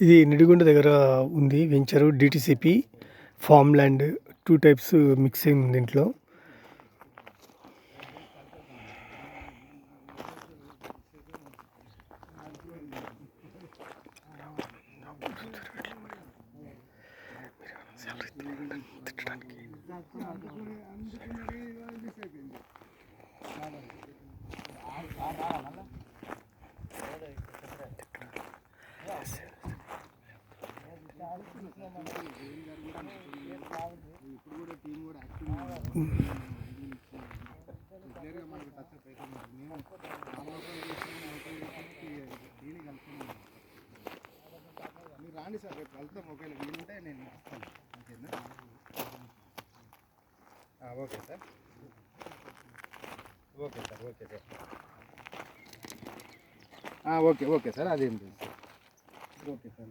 ఇది నిడిగొండ దగ్గర ఉంది venture DTCP farm land 2 types mixing ఉంది దీంట్లో. రాండి సార్, రేపు వెళ్తాం. ఒకవేళ వీలుంటే నేను వస్తాను. Okay sir. Okay sir. Okay sir. Okay sir. అదేంటి ఓకే సార్.